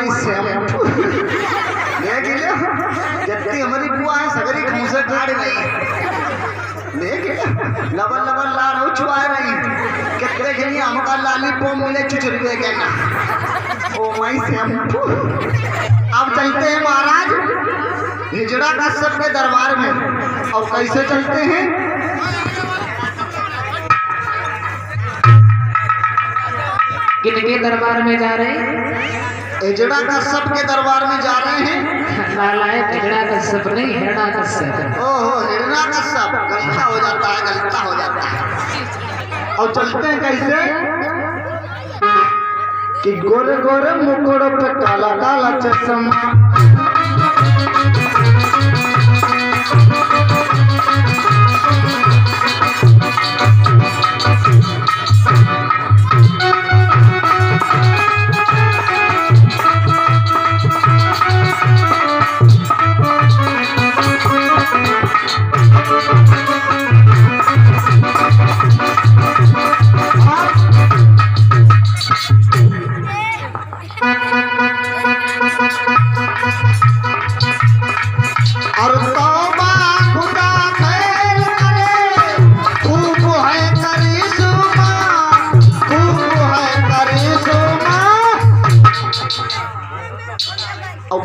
My shampoo देख ले जत्ती हमारी बुआ है सगरी खूसे काट रही देख लबल लबल लार हो छुआ रही कितने खनी हमका लॉलीपॉप मिले चुचुरी दे के ना ओ माय शैम्पू। अब चलते हैं महाराज हिजड़ा कश्यप के दरबार में। और कैसे चलते हैं? किनके दरबार में जा रहे हैं? हिजड़ा कश्यप के दरबार में जा रहे हैं। नालायक हिजड़ा कश्यप नहीं हिरणा कश्यप। ओहो हिरणा कश्यप गलता हो जाता है गलता हो जाता है। और चलते हैं कैसे कि गोरे गोरे मुकुड़ों पे काला काला चश्मा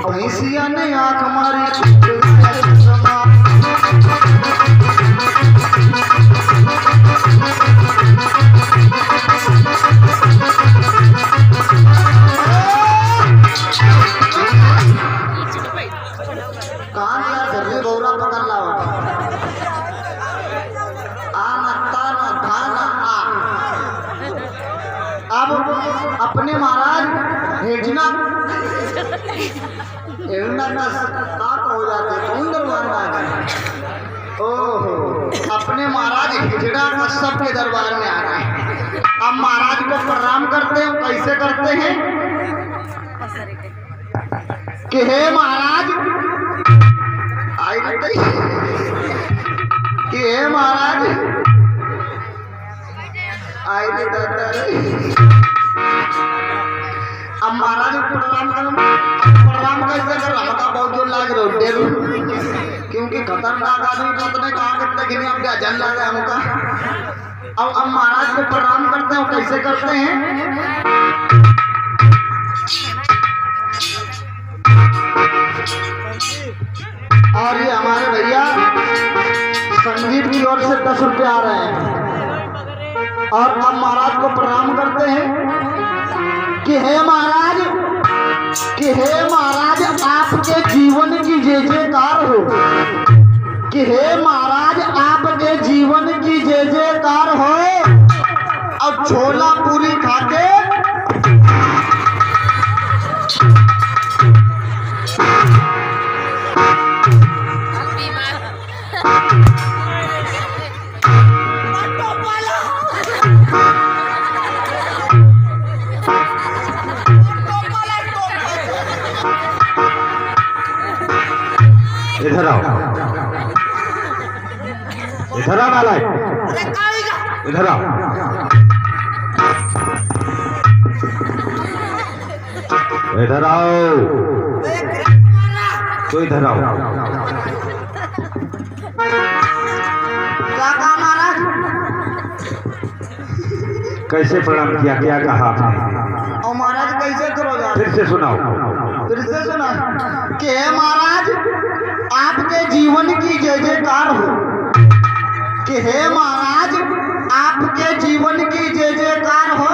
भैंसिया ने आंख मारी कान यार धरने गौरा पकड़ लाओ आना ताना धाना आ। अब अपने महाराज हिजना हो जाते ओहो अपने महाराज हिजड़ा कश्यप के दरबार में आ रहे हैं। अब महाराज को प्रणाम करते हैं। कैसे करते हैं कि हे महाराज कि हे महाराज अब महाराज प्रणाम कैसे कर हमका बहुत जोर लाग रहा क्योंकि खतरनाक आदमी कितने कहा कितने गिने अब क्या जन लगा हमका। अब महाराज को प्रणाम करते हैं। कैसे करते हैं और ये हमारे भैया संगीत की ओर से 10 रुपये आ रहे हैं। और अब महाराज को प्रणाम करते हैं कि हे महाराज आपके जीवन की जय जयकार हो कि हे महाराज आपके जीवन की जय जयकार हो। अब छोला पूरी खाके इधर आओ नालायक इधर आओ। इधर आओ तो इधर आओ। क्या कहा महाराज? कैसे प्रणाम किया क्या कहा आपने? और महाराज कैसे करोगे? फिर से सुनाओ। फिर से सुना कि हे महाराज आपके जीवन की जय जयकार हो कि हे महाराज आपके जीवन की जय जयकार हो।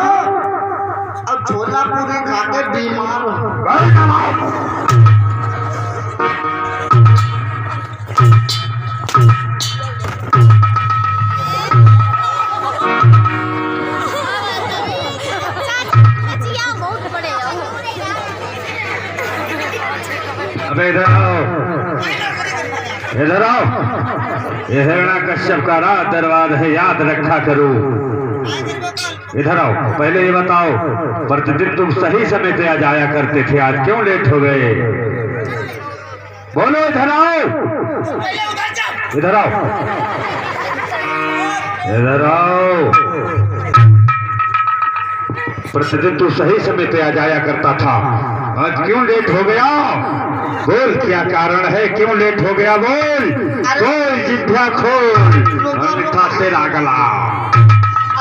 अब छोला पूरी खाके बीमार हो। अबे इधर आओ ये हिरणा कश्यप का राज दरबार है याद रखा करो। इधर आओ। पहले ये बताओ प्रतिदिन तुम सही समय पे आ जाया करते थे आज क्यों लेट हो गए? बोलो इधर आओ इधर आओ इधर आओ। प्रतिदिन तू सही समय पे आ जाया करता था आज क्यों लेट हो गया? बोल क्या कारण है, क्यों लेट हो गया? बोल बोल जिभ्या खोल अन्यथा तेरा गला।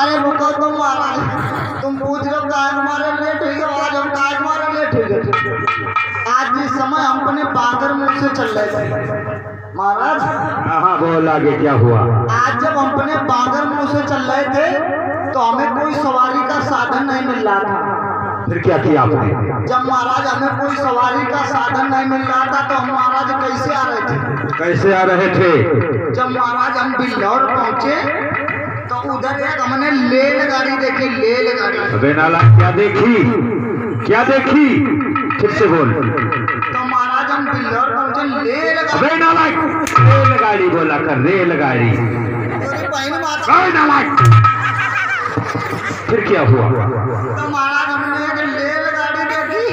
अरे रुको तुम महाराज, तुम पूछ रहे हो कहा हमारे लेट हो गया। आज हम कहा हमारे लेट हो गए? आज इस समय हम अपने बागर मुंह से चल रहे थे महाराज। हाँ बोल आगे क्या हुआ? आज जब हम अपने बागर मुंह से चल रहे थे तो हमें कोई सवारी का साधन नहीं मिल रहा था। फिर क्या किया आपने? जब महाराज हमें कोई सवारी का साधन नहीं मिल रहा था तो हम महाराज कैसे आ रहे थे? कैसे आ रहे थे? जब महाराज हम बिल्लौर पहुंचे तो उधर एक हमने रेलगाड़ी देखी, रेलगाड़ी। अबे नाला क्या देखी? क्या देखी? फिर से बोल। तो महाराज हम बिल्लौर पहुंचे, रेलगाड़ी। अबे नाला रेलगाड़ी बोला कर, रेलगाड़ी। अबे नाला फिर क्या हुआ? तो महाराज हमने एक रेलगाड़ी देखी।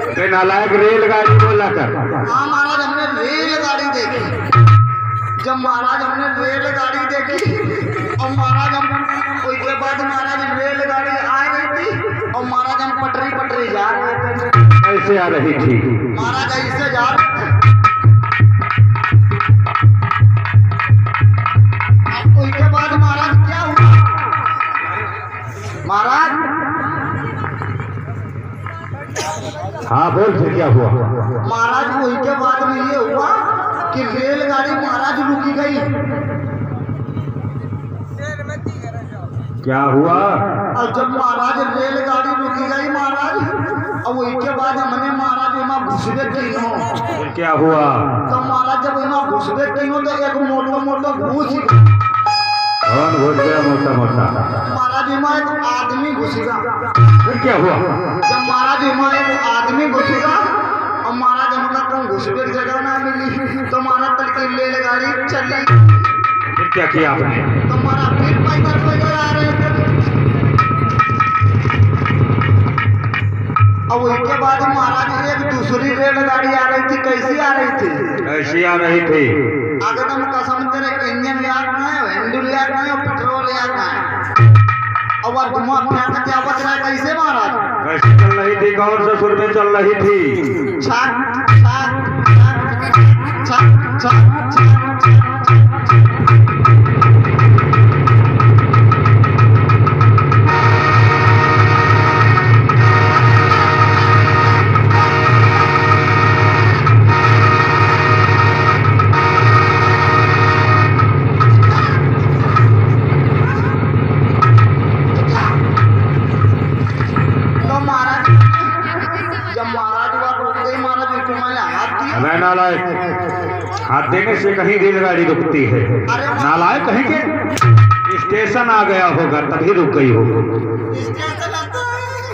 अबे नालायक रेलगाड़ी बोला कर। हाँ महाराज हमने रेलगाड़ी देखी। जब महाराज हमने रेलगाड़ी देखी और महाराज हम उसके बाद महाराज रेलगाड़ी आ रही थी और महाराज हम पटरी पटरी जा रहे थे। कैसे आ रही थी? महाराज ऐसे जा रहे थे। उसके बाद महाराज क्या हुआ? महाराज हाँ बोल फिर क्या हुआ? महाराज उसके बाद में ये हुआ कि रेलगाड़ी महाराज रुकी गई। क्या हुआ? और जब महाराज रेलगाड़ी रुकी गई महाराज और उसके बाद हमने महाराज वहाँ घुस गए तीनों। फिर क्या हुआ? तो महाराज जब वहाँ घुस गए तीनों तो एक मोटो मोटो घुस कौन घुस गया मोटा मोटा? महाराज वहाँ एक आदमी घुसेगा। फिर क्या हुआ? जब महाराज वहाँ एक आदमी घुसेगा और महाराज हमका कौन घुस गए जगह ना मिली तो महाराज तलकी रेलगाड़ी चली। फिर क्या किया आपने? तो महाराज फिर पैदल पैदल आ रहे थे। और उसके बाद महाराज एक दूसरी रेलगाड़ी आ रही थी। कैसी आ रही थी? ऐसी आ रही थी। एकदम कसम तेरे इंजन लियाक ना है, हिंदू लियाक ना है, पेट्रोल लियाक ना है। और वह धुआं फेंक के बच रहा है। कैसे महाराज? कैसे चल रही थी? कौन से सुर में चल रही थी? छाक छाक छाक छाक छाक छाक। हाथ देने से कहीं रेलगाड़ी रुकती है? नालायक कहीं के स्टेशन आ गया होगा तभी रुक गई होगी।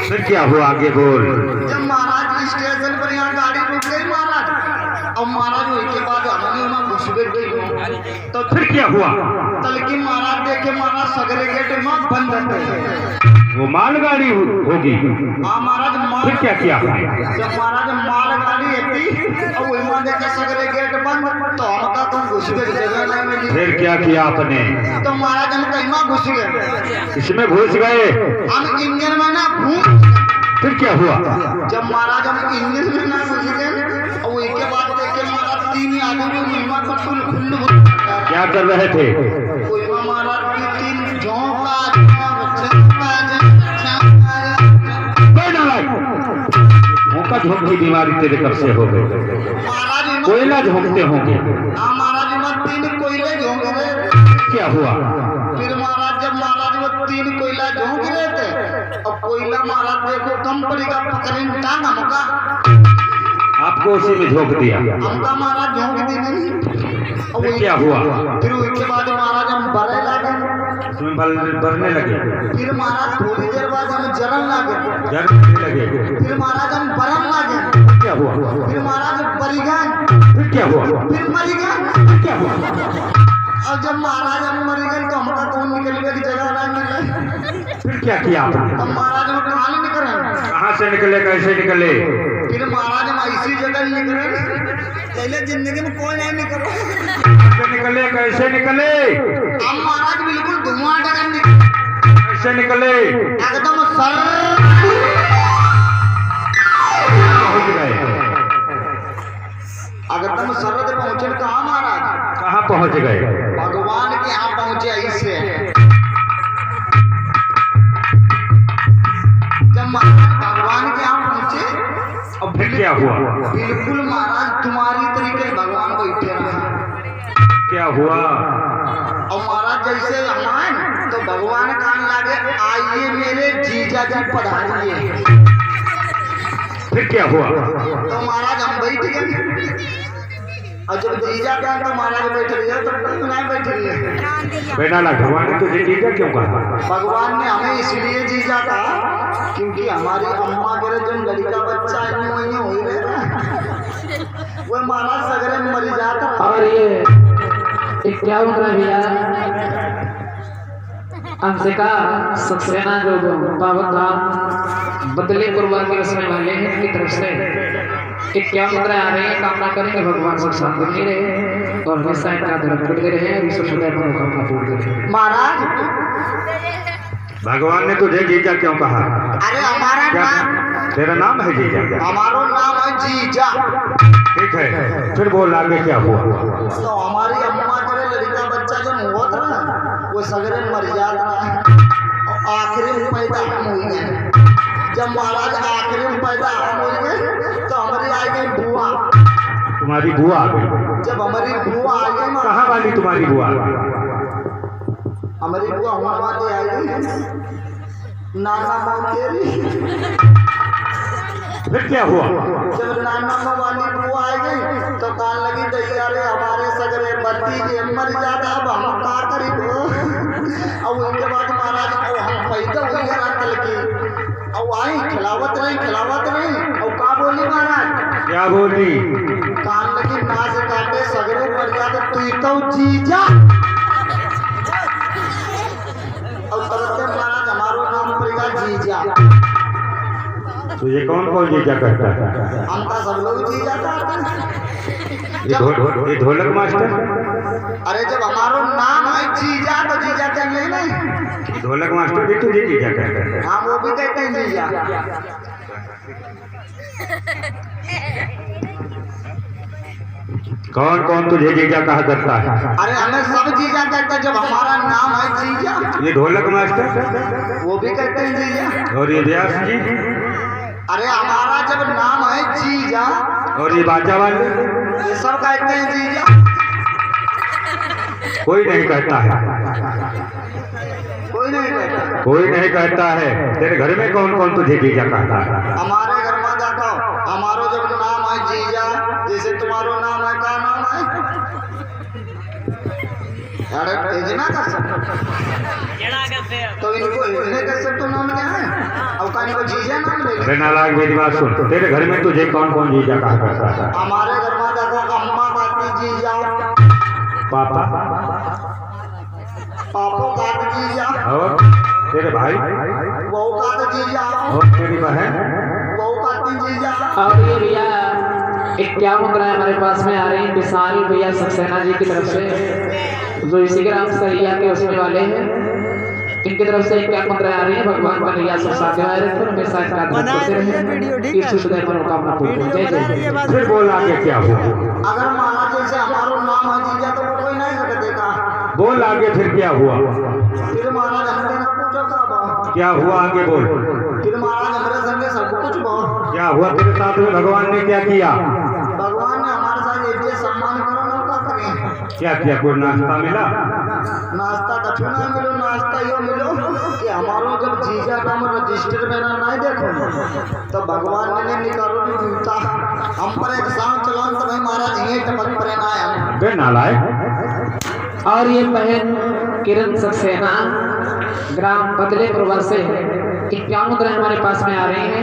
फिर क्या हुआ? आगे बोल। जब महाराज स्टेशन पर यहाँ गाड़ी रुक गई महाराज और महाराज उसके बाद हमने वहाँ घुस गई। तो फिर क्या हुआ? तलकी महाराज देखे महाराज सगरे गेट वहाँ बंद रहते। वो मालगाड़ी होगी। हाँ महाराज माल। फिर क्या किया? जब महाराज मालगाड़ी थी और वहाँ देखे सगरे गेट बंद तो हमका तुम घुस गए जगह नहीं मिली। फिर क्या किया आपने? तो महाराज हम कहीं घुस गए। इसमें घुस गए? हम इंजन में ना घूम। फिर क्या हुआ? जब महाराज हम इंजन में ना घुस गए और उसके बाद देखे महाराज तीन आदमी महिमा को फुल क्या कर रहे थे? महाराज की तीन झोंका झोंक की बीमारी तेरे कब से हो गई? कोयला झोंकते होंगे। हाँ महाराज वह तीन कोयले झोंक रहे। क्या हुआ? फिर महाराज जब महाराज वो तीन कोयला झोंक रहे थे और कोयला महाराज देखो कंपनी का पकड़े टांग हमका। आपको उसी में झोंक दिया? हमका महाराज झोंक दी नहीं। फिर क्या हुआ? फिर उसके बाद महाराज हम भरे लगे। भरने लगे? फिर महाराज थोड़ी देर बाद हम जलन लगे। फिर महाराज हम बरन लगे। क्या हुआ? फिर महाराज परिगन। फिर क्या हुआ? फिर मरिगन। फिर क्या हुआ? और जब महाराज हम मरिगन तो हमका कौन निकलने की जगह ना मिले। फिर क्या किया आपने? तो महाराज हम कहाँ निकले? कहाँ से निकले? कैसे निकले? फिर महाराज हम ऐसी जगह निकले पहले जिंदगी में कोई नहीं निकला। कैसे निकले? कैसे निकले? हम महाराज बिल्कुल धुआं डगर निकले। कैसे निकले? एकदम सर पहुंच गए। पहुंच गए? भगवान के यहाँ पहुंचे ऐसे। जब महाराज भगवान के यहाँ पहुंचे और फिर क्या हुआ? बिल्कुल महाराज तुम्हारी तरीके भगवान बैठे रहे। क्या हुआ? और महाराज जैसे हमान तो भगवान कान लागे आइए मेरे जीजा जी पधारिए। फिर क्या हुआ? तो महाराज हम बैठ गए और जब जीजा का तो महाराज बैठ गए तो नहीं बैठ गए। बेटा लाल भगवान ने तुझे जीजा क्यों कहा? भगवान ने हमें इसलिए जीजा कहा क्योंकि हमारी अम्मा के जो लड़का बच्चा है वही हो ही रहे ना, वो महाराज सगरे में मरी जाता। और ये क्या हो रहा है भैया? हमसे कहा सक्सेना जो पावन धाम बदले कुर्बान के रसने वाले हैं की तरफ से एक क्या मुद्रा आ रही है, कामना करेंगे भगवान से साथ बने रहे और हमेशा इनका धर्म करते रहे, विश्व सदैव मनोकामना पूर्ण करें। महाराज भगवान ने तुझे जीजा क्यों कहा? अरे हमारा क्या नाम, तेरा नाम है जीजा? हमारा नाम है जीजा। ठीक है, फिर बोल आगे क्या हुआ? तो हमारी अम्मा करे लड़का बच्चा जो होत रहा वो सगरे मर जाता और आखिरी में पैदा हम हो गए। जब महाराज आखिरी में पैदा हम हो गए तो हमारी आ गई बुआ। तुम्हारी बुआ आ गई? जब हमारी बुआ आ गई, कहाँ वाली तुम्हारी बुआ? हमारी बुआ वहाँ वाली आ गई, नाना मौतेरी। फिर क्या हुआ? जब नाना वाली बुआ आ गई तो कान लगी दैया रे हमारे सगरे बत्ती के मर जाता, अब हम का करी दो। और उनके बाद महाराज हम पैदा हुई रातल की और आई खिलावत रही और का बोली महाराज? क्या बोली? कान लगी नाच काटे सगरे मर जाते तू तो जीजा। और तरते महाराज हमारो नाम पड़ेगा जीजा। तो ये कौन कौन जीजा करता है? हम तो सब लोग जीजा करते हैं। ये ढोलक मास्टर? अरे जब हमारो नाम है जीजा तो जीजा कर ले नहीं। ढोलक मास्टर भी तुझे जीजा कहता है? हाँ वो भी कहते हैं जीजा। कौन कौन तुझे जीजा कहा करता है? अरे हमें सब जीजा कहते हैं जब हमारा नाम है जीजा। ये ढोलक मास्टर? वो भी कहते हैं जीजा। और ये व्यास जी? अरे हमारा जब नाम है जीजा। और ये बाजा वाले? ये सब कहते हैं जीजा। कोई नहीं कहता है? कोई नहीं कहता। कोई नहीं कहता है। तेरे घर में कौन कौन तुझे जीजा कहता है? हमारे घर में देखो हमारो जब नाम है जीजा, जैसे तुम्हारो नाम है, का नाम है? अरे इतना कर सकते तो इनको इतने कर सकते नाम क्या है? और कहानी को जीजा नाम ले। नालायक मेरी बात सुन, तेरे घर में तुझे कौन कौन जीजा कहा करता था? हमारे घर में देखो अम्मा कहती जीजा, पापा? पापो कहती जीजा, और तेरे भाई? बहू कहती जीजा, और तेरी बहन? बहू कहती जीजा। और ये भैया एक क्या मुद्रा है हमारे पास में आ रही है विशाल भैया सक्सेना जी की तरफ से, जो इसी ग्राम सरिया के उसमें वाले हैं। इनकी तरफ से क्या मुद्रा आ रही है? भगवान का नैया सब साथ आए रहे थे, हमेशा इनका ध्यान करते रहे, ईश्वर सदैव मनोकामना पूर्ण करे। जय जय। फिर बोल आगे क्या हुआ? अगर महाराज जैसे हमारो नाम है जीजा तो कोई नहीं कर देगा। बोल आगे फिर क्या हुआ? फिर महाराज हमने ना पूछो का क्या हुआ? आगे बोल। फिर महाराज हमारे संगे सब कुछ बहुत। क्या हुआ तेरे साथ में? भगवान ने क्या किया? भगवान ने हमारे साथ ये सम्मान करो ना का करें। क्या किया? कोई नाश्ता मिला? नाश्ता कछु ना मिलो, नाश्ता यो मिलो कि हमारो जब जीजा नाम रजिस्टर में ना नहीं देखो तो भगवान ने निकालो नहीं मिलता। हम पर एक सांग चलान तो भाई महाराज ये टपक परे ना है। बे नालायक। और ये बहन किरण सक्सेना ग्राम बदले प्रवास से क्या मुद्रा हमारे पास में आ रही है।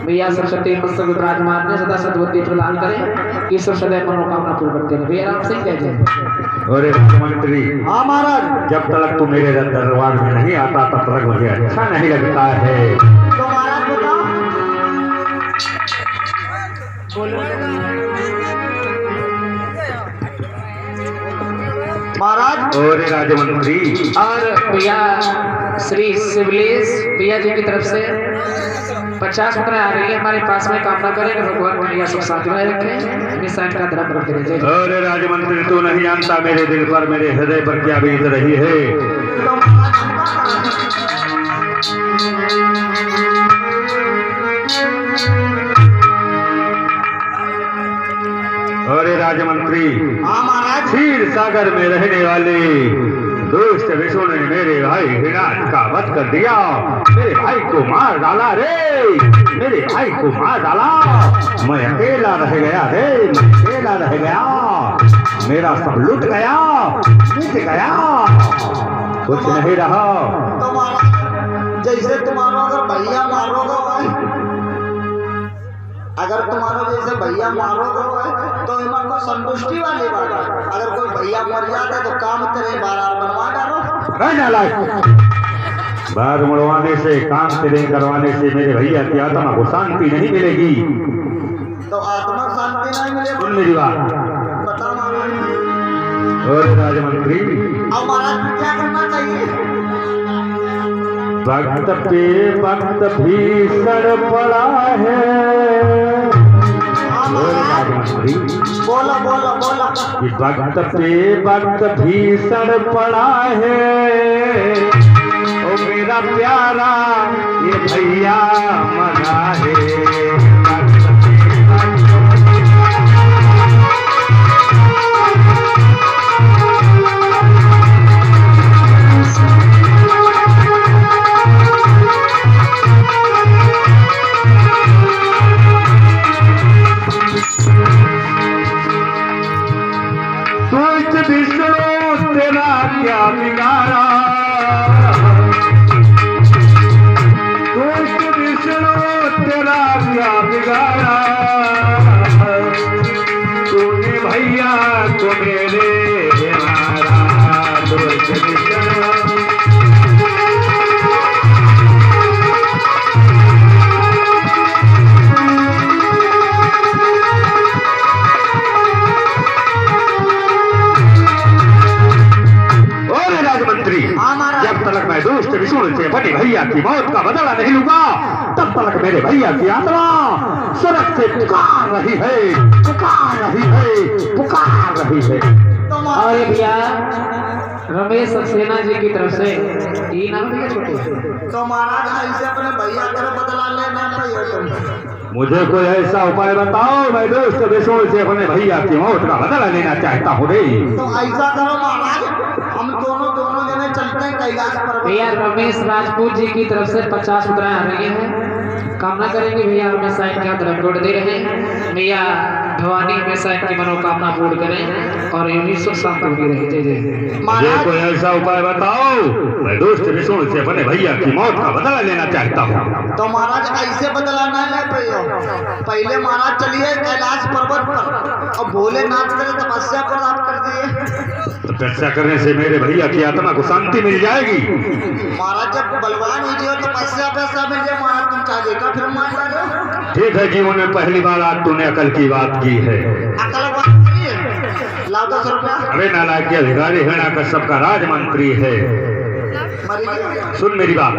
भैया सरस्वती मस्तक विराजमान ने सदा सद्बुद्धि प्रदान करें, ईश्वर सदैव मनोकामना पूर्ण करते हैं। भैया राम सिंह जय जय। और मुख्यमंत्री, हाँ महाराज, जब तक तू मेरे दरबार में नहीं आता तब तक मुझे अच्छा नहीं लगता है। तो महाराज बताओ। महाराज और राजमंत्री और भैया श्री शिवलेश भैया जी की तरफ से 50 उतरा आ रही है हमारे पास में, कामना करेंगे भगवान कन्हैया सब साथ में रखें। इस साइड का धर्म करते रहे। अरे राजमंत्री तू नहीं जानता मेरे दिल पर मेरे हृदय पर क्या बीत रही है। तो महाराज अरे राजमंत्री हाँ महाराज क्षीर सागर में रहने वाले दुष्ट विष्णु ने मेरे भाई हिरण्य का वध कर दिया। मेरे भाई को मार डाला रे, मेरे भाई को मार डाला। मैं अकेला रह गया रे, मैं अकेला रह गया। मेरा सब लुट गया, मिट गया, कुछ नहीं रहा। तो महाराज जैसे तुम्हारा अगर भैया मारोगे अगर तुम्हारा जैसे भैया मारोगे तो इमान को संतुष्टि वाली बात है। अगर कोई भैया मर जाता तो काम तेरे बार बनवा डालो। बार मुड़वाने से काम तेरे करवाने से मेरे भैया की आत्मा को शांति नहीं मिलेगी। तो आत्मा शांति नहीं मिलेगी। सुन मेरी बात। बता महाराज। और राजमंत्री अब महाराज को क्या करना चाहिए? वक्त पे वक्त भीषण पड़ा है। और राजमंत्री बोलो बोलो बोलो। कि वक्त पे वक्त भीषण पड़ा है। ओ मेरा प्यारा ये भैया मरा है। विष्णु तेरा क्या बिगाड़ा, दुष्ट विष्णु तेरा क्या बिगाड़ा। तूने भैया को मेरे मारा। दुष्ट विष्णु जब तक मैं दुष्ट विष्णु से बने भैया की मौत का बदला नहीं लूंगा तब तक मेरे भैया की आत्मा सड़क से पुकार रही है, पुकार रही है, पुकार रही है। और भैया रमेश सक्सेना जी की तरफ से ये नाम है छोटे। तो महाराज ऐसे अपने भैया का बदला लेना चाहिए। मुझे कोई ऐसा उपाय बताओ, मैं दुष्ट विष्णु से अपने भैया की मौत का बदला लेना चाहता हूँ रे। तो ऐसा करो महाराज, हम दोनों जने चलते हैं कैलाश पर्वत। भैया रमेश राजपूत जी की तरफ से 50 मुद्राएं आ रही हैं। कामना करेंगे भैया हमेशा इनका तरफ लौट दे रहे। भैया भवानी हमेशा इनकी मनोकामना पूर्ण करें और यूं सुख शांति बनी रहे। जय जय। मुझे कोई ऐसा उपाय बताओ, मैं दुष्ट विष्णु से अपने भैया की मौत का बदला लेना चाहता हूँ। तो महाराज ऐसे बदला ना ले पहले महाराज चलिए कैलाश पर्वत पर और भोलेनाथ करे तपस्या पर आप कर दिए। तपस्या करने से मेरे भैया की आत्मा को शांति मिल जाएगी। महाराज जब बलवान हो जाओ तपस्या पैसा मिल जाए महाराज तुम चाहे देखा फिर मान जाओ। ठीक है, जीवन में पहली बार आज तूने अकल की बात की है। अकल बात करिए, लाओ 10 रुपया। अरे नालायक के अधिकारी हिरण्यकश्यप का राजमंत्री है। सुन मेरी बात,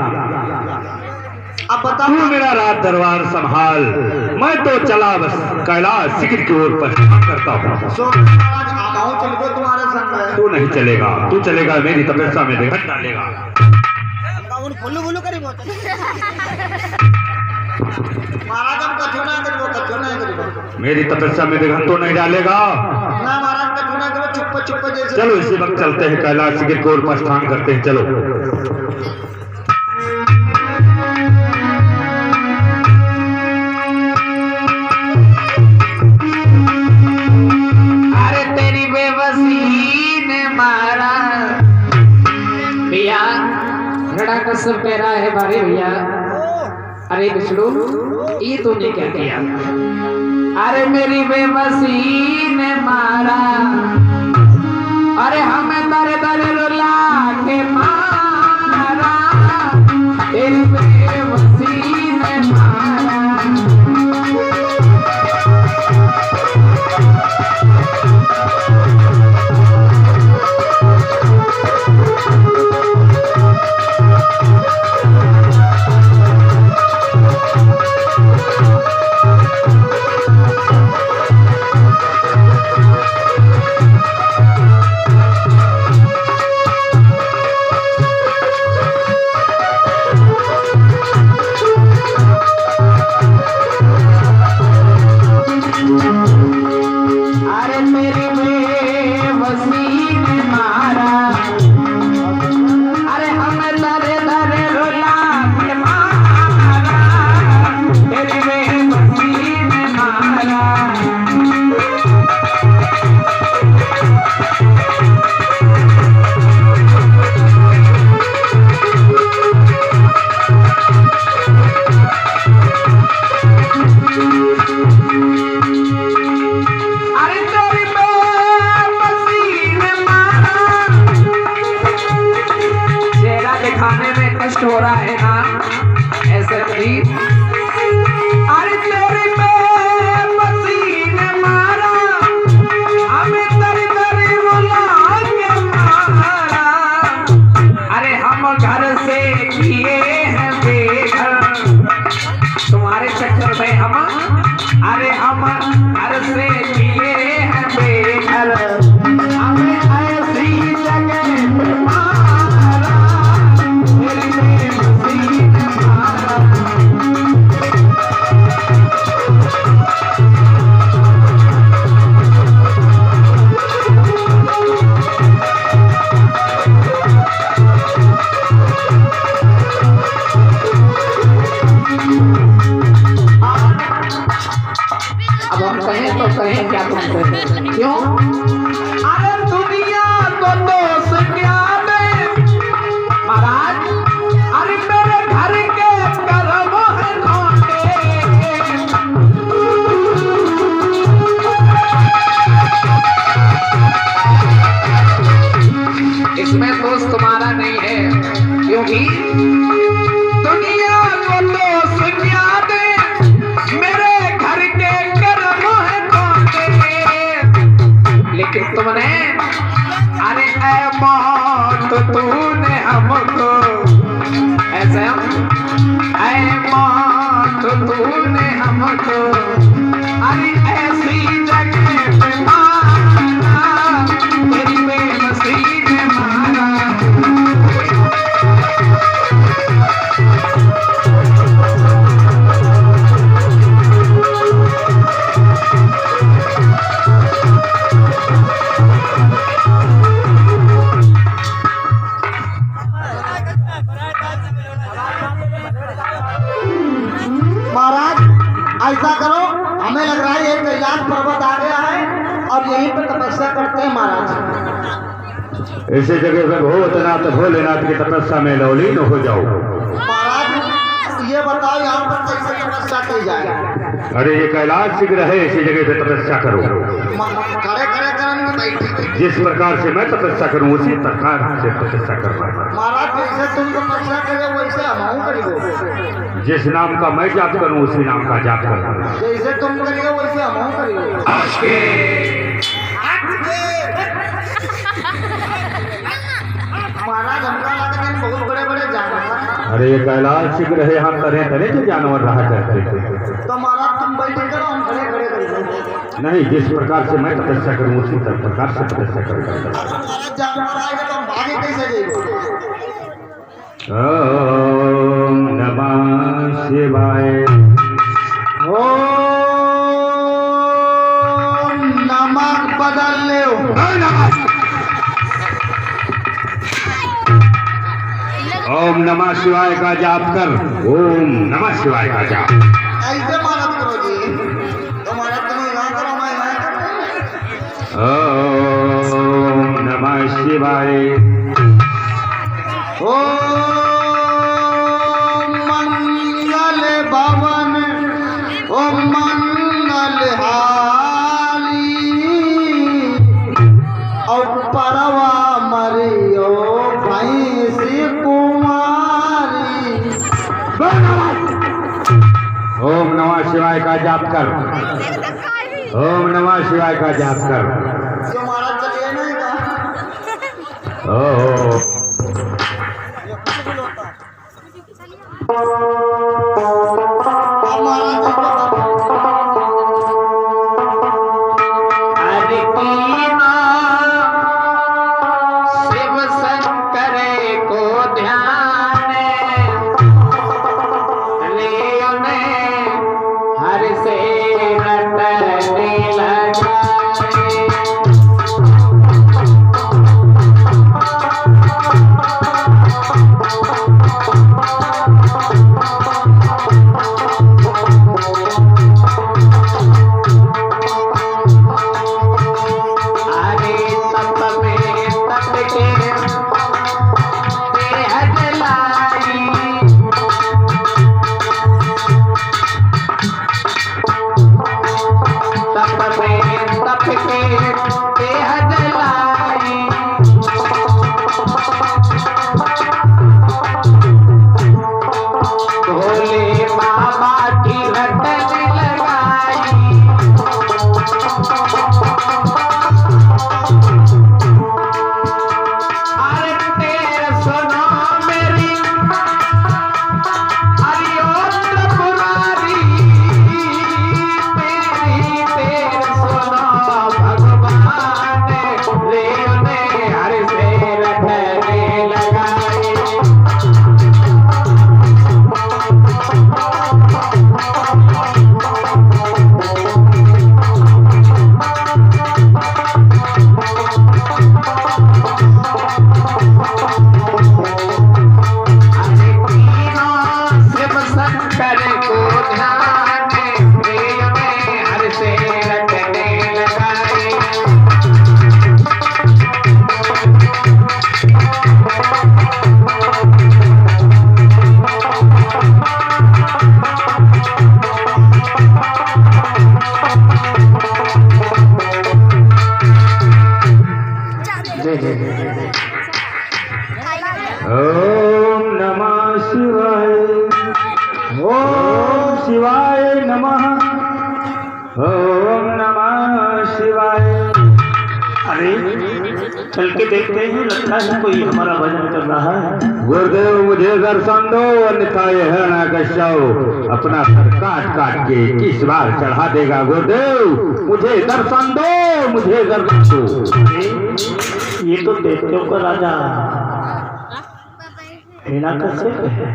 अब बता तू मेरा राज दरबार संभाल, मैं तो चला बस कैलाश शिखर की ओर पर करता हूँ। सो महाराज आमाओ चल को तुम्हारे संग है। तू नहीं चलेगा, तू चलेगा मेरी तपस्या में देखा डालेगा। बोलो बोलो करी महाराज हम कछु ना करो। मेरी तपस्या में देखा तो नहीं डालेगा ना महाराज कछु ना करो, चुप चुप जैसे। चलो इसी वक्त चलते हैं कैलाश शिखर की ओर पर स्नान करते हैं। चलो। सब कह रहा है बारे भैया, अरे विष्णु ये तूने क्या किया? अरे मेरी बेबसी ने मारा, अरे हमें दर दर रुला के मारा, तेरी बेबसी ने मारा। से हम अरे हम घर से किए हैं बेघर हमें ऐसी जगह पे मारा मेरी बेबसी ने मारा अब हम कहें तो कहें क्या तुम कहें क्यों अरे दुनिया को दोष क्या दे महाराज अरे मेरे घर के कर्म है खोटे इसमें दोष तुम्हारा नहीं है क्योंकि दुनिया को दोष क्या दे मेरे घर के कर्म है खोटे लेकिन तुमने अरे ऐ मौत तूने हमको ऐसे ऐ मौत तूने हमको अरे ऐसी जगह पे मारा तेरी बेबसी ने मारा महाराज ऐसा करो हमें लग रहा है ये कैलाश पर्वत आ गया है और यहीं पर तपस्या करते हैं महाराज। इसी जगह पे भूतनाथ भोलेनाथ की तपस्या में लवलीन हो जाओ। महाराज ये बताओ यहाँ पर कैसे तपस्या की जाए। अरे ये कैलाश शीघ्र है, इसी जगह पे तपस्या करो। खड़े खड़े करेंगे बैठे जिस प्रकार से मैं तपस्या करूं उसी प्रकार से तपस्या करना है। महाराज जैसे तुम तपस्या करे वैसे हम करेंगे। जिस नाम का मैं जाप करूं उसी नाम का जाप करना है। जैसे तुम करिए वैसे हम करेंगे। महाराज हमका लगता है बहुत बड़े बड़े जानवर। अरे ये कैलाश शीघ्र है, यहाँ तरह तरह के जानवर रहा करते थे। तो महाराज तुम बैठे करो हम खड़े खड़े करेंगे। नहीं, जिस प्रकार से मैं तपस्या करूं उसी प्रकार से तपस्या करूंगा। महाराज जानवर आएगा तो हम भागे कैसे जाएंगे। ओम नमः शिवाय। ओम नमः बदल ले। ओम नमः शिवाय का जाप कर। ओम नमः शिवाय का जाप। ऐसे महाराज करो जी। तो महाराज तुम यहाँ करो मैं यहाँ करूँ। ओम नमः शिवाय। ओम मंगल भवन ओम मंगल हारी और परवा मरियो भैंसी कुमारी। ओम नमः शिवाय का जाप कर। ओम नमः शिवाय का जाप कर। जो महाराज चलिए नहीं का। ओम अरे कीना शिव शंकर को ध्यान लियो ने हर से रटने लगा। शिवाय नमः। ओम नमः शिवाय। अरे चल के देखते हैं, लगता है कोई हमारा भजन कर रहा है। गुरुदेव मुझे दर्शन दो, अन्यथा ये हिरण्यकश्यप अपना सर काट काट के 21 बार चढ़ा देगा। गुरुदेव मुझे दर्शन दो, मुझे दर्शन दो। अरे ये तो दैत्यों का राजा हिरण्यकश्यप है।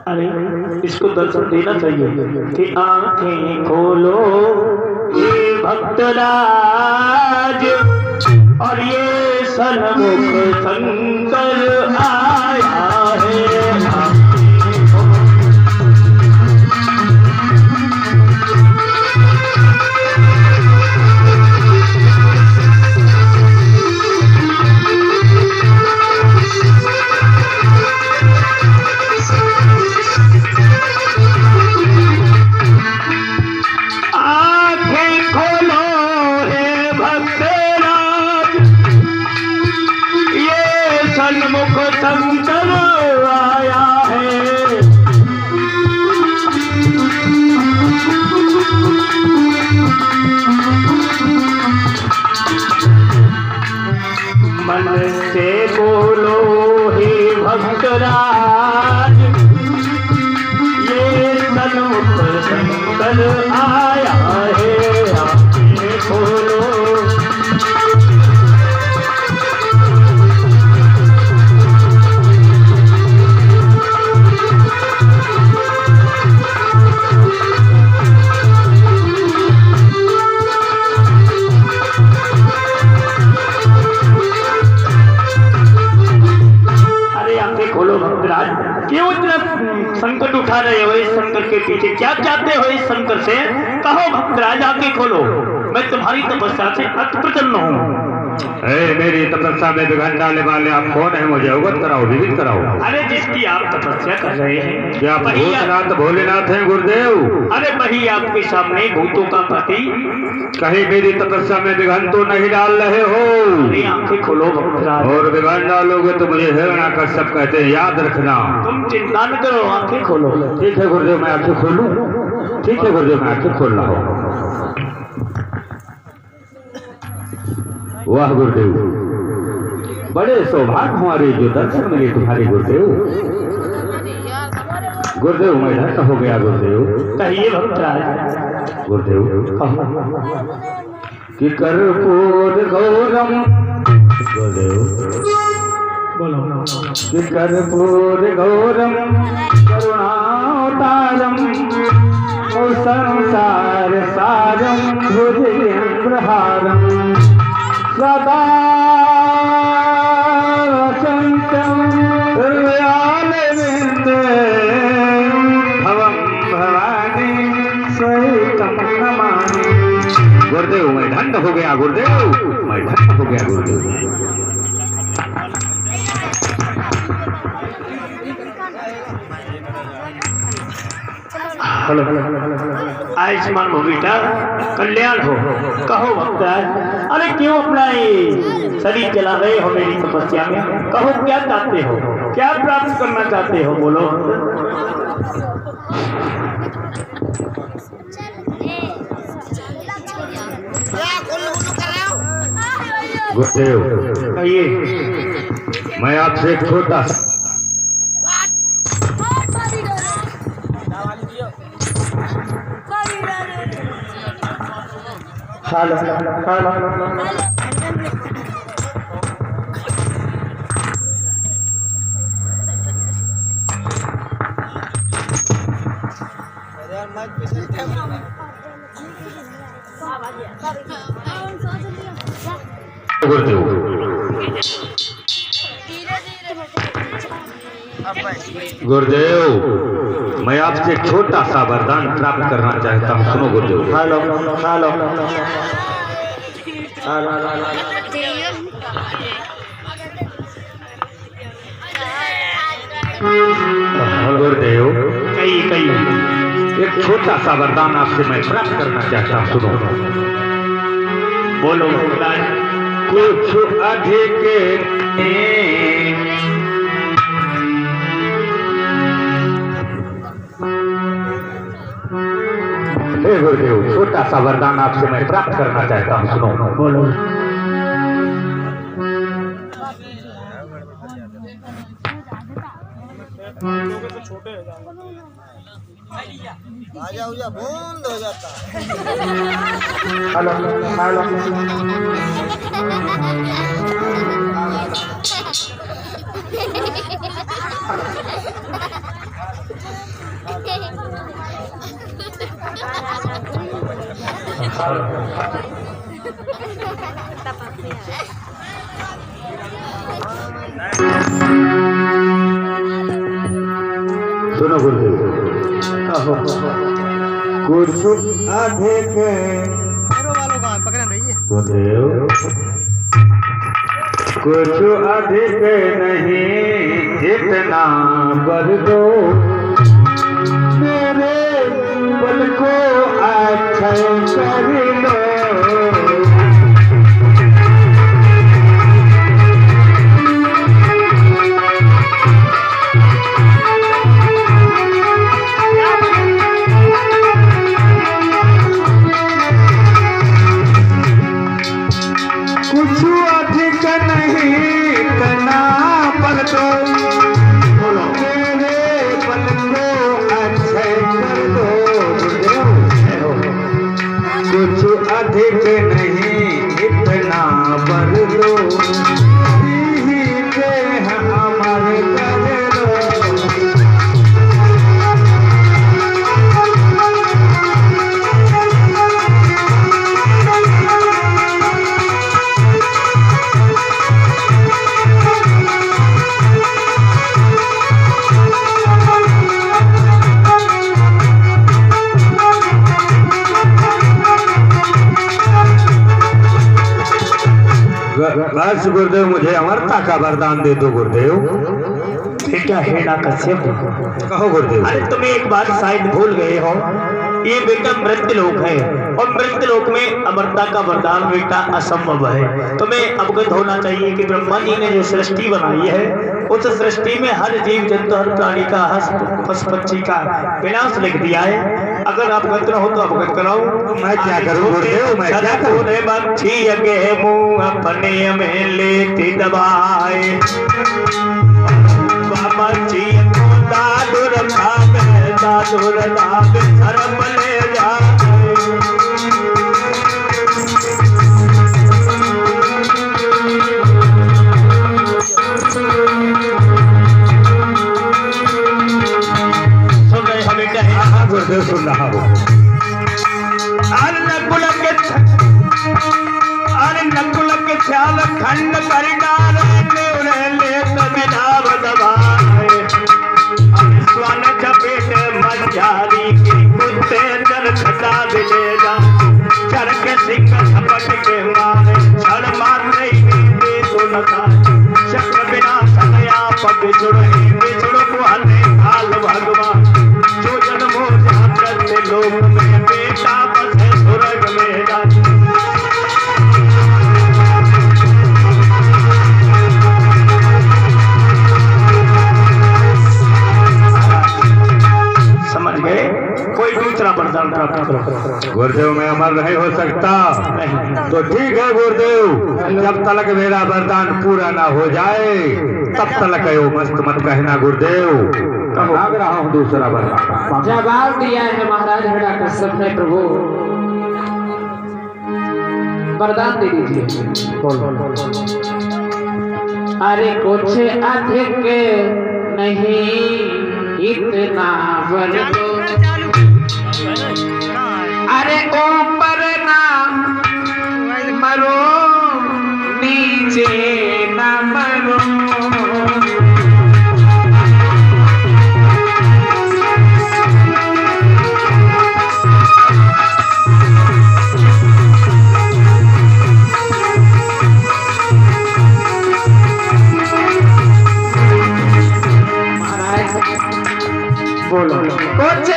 अरे इसको दर्शन देना चाहिए कि आंखें खोलो ये भक्तराज, और ये सन्मुख शंकर आया है। सन्मुख शंकर आया है। मन से बोलो हे भक्तराज, ये सन्मुख शंकर आया है। आंखें खोलो। क्यों इतना संकट उठा रहे हो? इस संकट के पीछे क्या चाहते हो? इस संकट से कहो भक्तराज, आके खोलो। मैं तुम्हारी तपस्या से अति प्रसन्न हूँ। मेरी तपस्या में विघ्न डालने वाले आप कौन है? मुझे अवगत कराओ, विदित कराओ। अरे जिसकी आप तपस्या कर रहे हैं, क्या भूतनाथ भोलेनाथ हैं गुरुदेव? अरे वही आपके सामने भूतों का पति। कहीं मेरी तपस्या में विघ्न तो नहीं डाल रहे हो? अरे आंखें खोलो भक्तराज। और विघ्न डालोगे तो मुझे हिरण्यकश्यप कहते हैं, याद रखना। तुम चिंता न करो, आंखें खोलो। ठीक है गुरुदेव, मैं आंखें खोलूं? ठीक है गुरुदेव, मैं आंखें खोल रहा हूँ। वाह गुरुदेव, बड़े सौभाग्य हमारे जो दर्शन मिले तुम्हारे गुरुदेव। गुरुदेव मैं धन्य हो गया गुरुदेव। कहिए भक्तराज। गुरुदेव कि कर्पूर गौरम, गुरुदेव बोलो। कि कर्पूर गौरम करुणावतारम संसार सारम भुजगेन्द्रहारम सदा वसंतम हृदयालविंदे भवं भवानी सहितं नमामि। गुरुदेव मैं धन्य हो गया गुरुदेव, मैं धन्य हो गया गुरुदेव। हेलो, आयुष्मान हो बेटा, कल्याण हो। कहो भक्तराज, अरे क्यों अपना ये शरीर चला रहे हो मेरी तपस्या में? कहो क्या चाहते हो, क्या प्राप्त करना चाहते हो? बोलो। गुरुदेव कहिए। मैं आपसे एक छोटा हेलो, गुरुदेव गुरुदेव मैं आपसे छोटा सा वरदान प्राप्त करना चाहता हूँ। सुनो गुरुदेव। हेलो हेलो गुरुदेव कही कही एक छोटा सा वरदान आपसे मैं प्राप्त करना चाहता हूँ। सुनो। बोलो। कुछ अधिक हे गुरुदेव, छोटा सा वरदान आपसे मैं प्राप्त करना चाहता हूँ, सुनो। बोलो। आजा उजा बंद हो जाता। Hello hello. सुनो गुरुदेव, कुछ अधिक गुरुदेव, कुछ अधिक नहीं इतना बर दो, मेरे बल को अच्छा कर लो। कुछ अधिक नहीं इतना पर दो, मेरे बल को अच्छे कर दो। कुछ अधिक नहीं इतना पर दो, ही देह अमर कर दो। बस गुरुदेव, मुझे अमरता का वरदान दे दो गुरुदेव। बेटा हेड़ा कश्यप, कहो गुरुदेव। अरे तुम एक बात शायद भूल गए हो, ये बेटा मृत्यु लोक है और मृत्यु लोक में अमरता का वरदान बेटा असंभव है। तुम्हें अवगत होना चाहिए कि ब्रह्मा जी ने जो सृष्टि बनाई है, उस सृष्टि में हर जीव जंतु हर प्राणी का पशु पक्षी का विनाश लिख दिया है। अगर आप अवगत न हो तो अवगत कराओ। मैं क्या करूं गुरुदेव, मैं क्या करूं? बच्ची अगे मुंह अपने में लेती दबाए, बच्ची को दादुर भाग दादुर दाग धर्म ले जाए। सुन रहे हमें कहे? हाँ गुरुदेव, सुन रहा हूँ। अरे नकुल के ख्याल खंड कर डाले, उन्हें ले विधाव दबाए। स्वर्ण चपेट मझारी की कुत्ते जल खटा दिलेगा, चर के सिंह झपट के मारे छड़ मार नहीं तो नका। चक्र बिना सनया पग जुड़े बिछड़ को हले काल भगवान, जो जन्मो जाते लोक में बेटा बसे स्वर्ग में जाए। समझ गए? कोई दूसरा वरदान प्राप्त करो। गुरुदेव, मैं अमर नहीं हो सकता। तो ठीक है गुरुदेव, जब तक मेरा वरदान पूरा ना हो जाए तब तक यो मस्त मत कहना गुरुदेव। मांग रहा हूँ दूसरा वरदान। जवाब दिया है महाराज हेड़ा कश्यप ने। प्रभु वरदान दे दीजिए। अरे कुछ अधिक नहीं इतना वर दो, अरे ऊपर ना मरो नीचे ना मरो। बोलो कुछ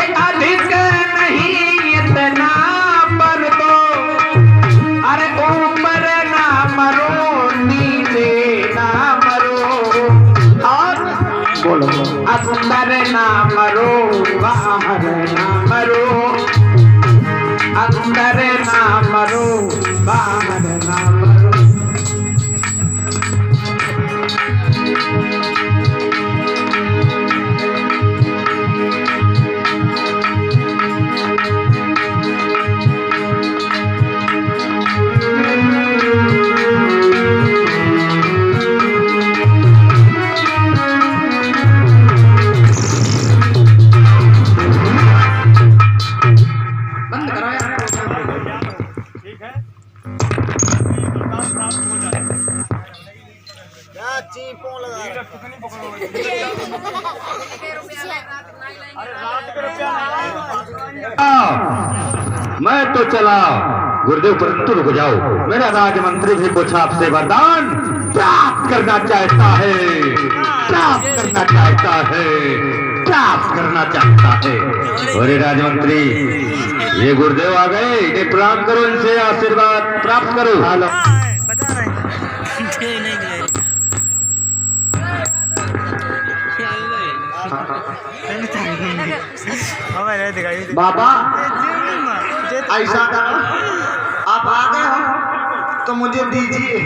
मैं तो चला गुरुदेव, परंतु रुक जाओ, मेरा राजमंत्री भी कुछ आपसे वरदान प्राप्त करना चाहता है, प्राप्त करना चाहता है, प्राप्त करना चाहता है। अरे राजमंत्री, ये गुरुदेव आ गए, इन्हें प्रणाम करो, इनसे आशीर्वाद प्राप्त करो। हेलो बता रहे बाबा, ऐसा करो, आप आ गए हो तो मुझे दीजिए।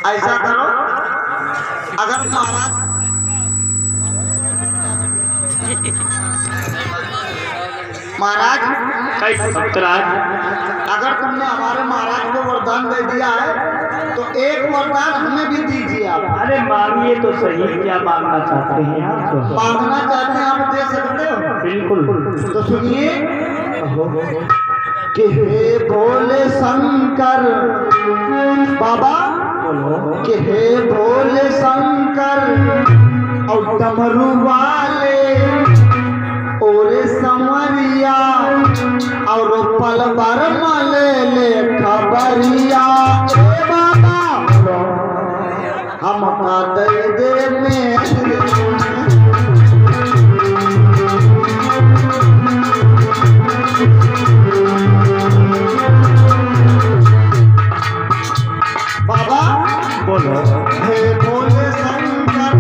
ऐसा करो, अगर महाराज अगर तुमने हमारे महाराज को वरदान दे दिया है तो एक वरदान हमें भी दीजिए आप। अरे मांगिए तो सही, क्या मांगना चाहते हैं आप? मांगना चाहते हैं आप दे सकते हो? बिल्कुल। तो सुनिए कि हे भोले शंकर बाबा, कि हे भोले शंकर और डमरू वाले और समरिया और पल भर मले ले खबरिया, ए बाबा हमका दे दे में बाबा बोलो। हे भोले शंकर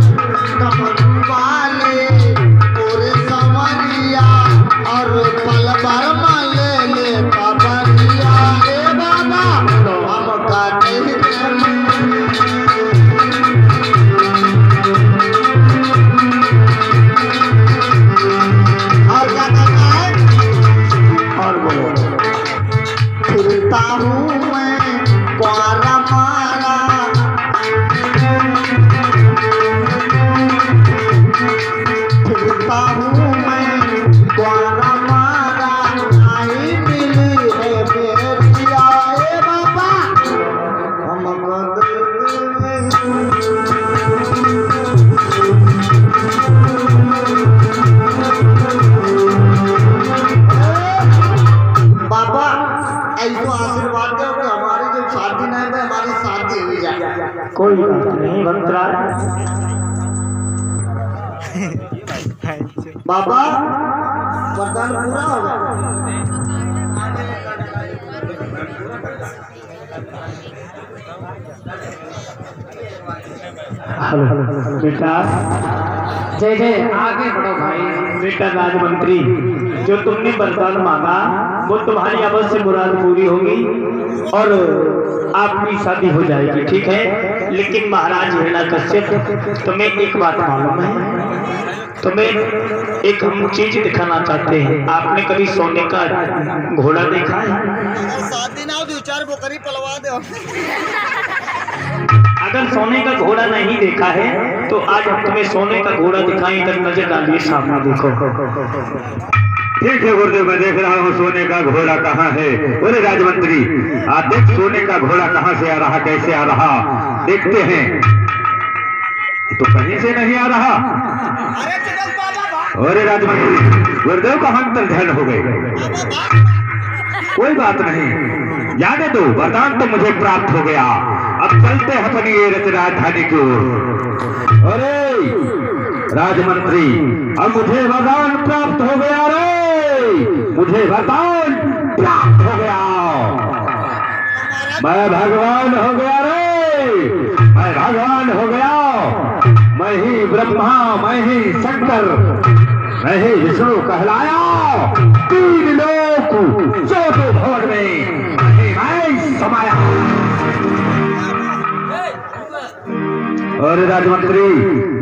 डमरू वाले और समरिया और पल भर मले ले खबरिया, ए बाबा हमका दे दे और क्या करना है? और बोलो। फिरता हूँ मैं कुआरा मारा, फिरता हूँ मैं कुआरा मारा, आई मिली है बेटिया, ए बाबा हमको दे दे। बाबा ऐसा आशीर्वाद दो कि हमारी जो शादी नहीं है हमारी शादी हो जाए। कोई बात नहीं मंत्रा। बाबा वरदान पूरा होगा। बेटा जय जय, आगे बढ़ो भाई। बेटा राजमंत्री, जो तुमने वरदान मांगा वो तुम्हारी अवश्य मुराद पूरी होगी और आपकी शादी हो जाएगी, ठीक है। लेकिन महाराज हिरण्याकश्यप, तुम्हें एक बात मालूम है? तुम्हें एक हम चीज दिखाना चाहते हैं। आपने कभी सोने का घोड़ा देखा है? शादी ना हो दो चार बोकरी पलवा दो। अगर सोने का घोड़ा नहीं देखा है तो आज हम तुम्हें सोने का घोड़ा दिखाएं। इधर नजर डालिए, सामने देखो। ठीक है गुरुदेव, मैं देख रहा हूँ सोने का घोड़ा कहाँ है। बोले राजमंत्री, आप देख सोने का घोड़ा कहाँ से आ रहा, कैसे आ रहा, देखते हैं। तो कहीं से नहीं आ रहा। अरे राजमंत्री, गुरुदेव का अंतर ध्यान हो गए। कोई बात नहीं, जाने दो, वरदान तो मुझे प्राप्त हो गया। अब चलते हैं अपनी ये रच राजधानी की ओर। अरे राजमंत्री, अब मुझे वरदान प्राप्त हो गया रे, मुझे वरदान प्राप्त हो गया। मैं भगवान हो गया रे, मैं भगवान हो गया। मैं ही ब्रह्मा, मैं ही शंकर, मैं ही विष्णु कहलाया। तीन लोक चौथे भवन में मैं समाया। और राजमंत्री,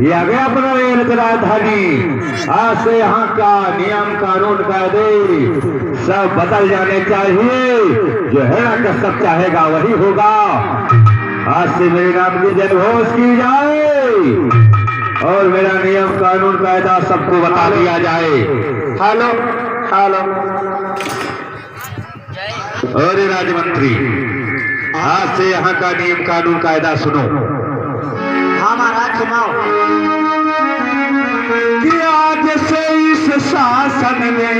ये आ गया अपना ये राजधानी। आज से यहाँ का नियम कानून कायदे सब बदल जाने चाहिए। जो हिरण्याकश्यप चाहेगा वही होगा। आज से मेरे नाम की जयघोष की जाए और मेरा नियम कानून कायदा सबको बता दिया जाए। Hello hello. और राजमंत्री, आज से यहाँ का नियम कानून कायदा सुनो। हाँ महाराज सुनाओ। कि आज से इस शासन में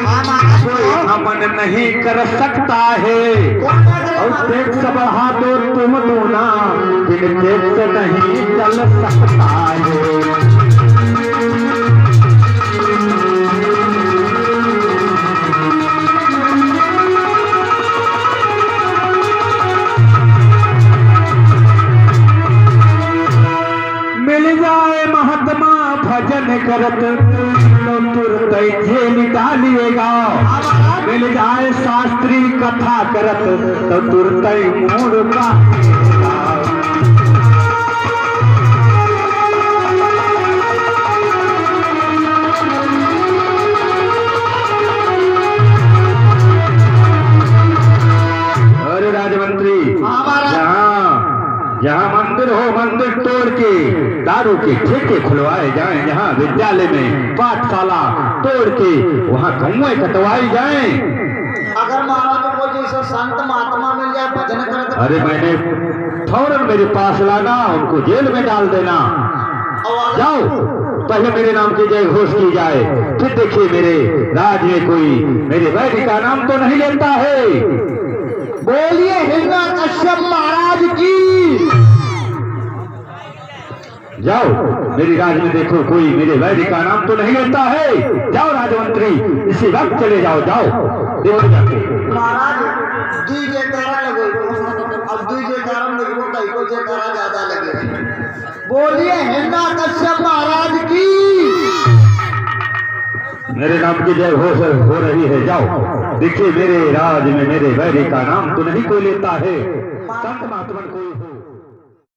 हाँ महाराज मन नहीं कर सकता है। और तेज से बढ़ा दो तुम दोना, बिन तेज से नहीं चल सकता है। मिल जाए महात्मा भजन करत तो तुरंत जेल डालिएगा। मिल जाए शास्त्री कथा करत तो तुरंत मोड़ का। अरे राजमंत्री, जहाँ मंदिर हो मंदिर तोड़ के दारू के ठेके खुलवाए जाएं, जहाँ विद्यालय में पाठशाला तोड़ के वहाँ गौएं कटवाई जाएं। अगर महाराज को जैसा संत महात्मा मिल जाए भजन करते, अरे मैंने फौरन मेरे पास लाना, उनको जेल में डाल देना। जाओ, पहले मेरे नाम की जय घोष की जाए, फिर देखिए मेरे राज में कोई मेरे वैद्य का नाम तो नहीं लेता है। बोलिए हिरण्यकश्यप महाराज की। जाओ, मेरी राज में देखो कोई मेरे वैद्य का नाम तो नहीं लेता है। जाओ राजमंत्री, इसी वक्त चले जाओ, जाओ देखो जाके। महाराज दुई जयकारा लगो, अब दुई जयकारा में लगो, कई को जयकारा ज्यादा लगे। बोलिए हिरण्यकश्यप महाराज की। मेरे नाम की जय घोष हो रही है। जाओ देखिए मेरे राज में मेरे वैद्य का नाम तो नहीं कोई लेता है। संत महात्मा कोई